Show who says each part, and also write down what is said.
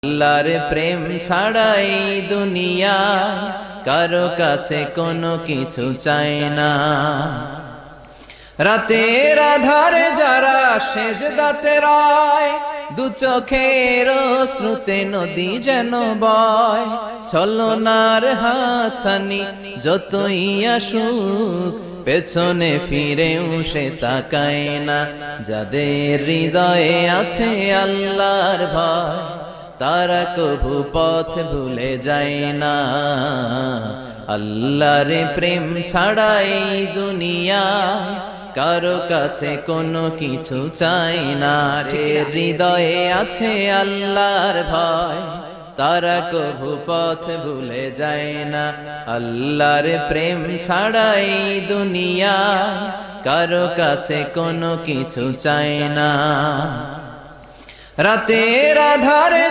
Speaker 1: আল্লাহর প্রেম ছাড়াই দুনিয়া কারো কাছে কোনো কিছু চায় না। রাতের আধারে যারা সেজদাতে রয়, দু চোখের শ্রুতে নদী যেন বয়। ছলনার হাতছানি যতই আসুক, পেছনে ফিরেও সে তাকায় না। যাদের হৃদয়ে আছে আল্লাহর ভয়, তারা কভু পথ ভুলে যায় না। আল্লাহর প্রেম ছাড়াই দুনিয়া কারো কাছে কোনো কিছু চাই না। হৃদয়ে আছে আল্লাহর ভয়, তারা কভু পথ ভুলে যায় না। আল্লাহর প্রেম ছাড়াই দুনিয়া কারো কাছে কোনো কিছু চাই না। রাতের আধারে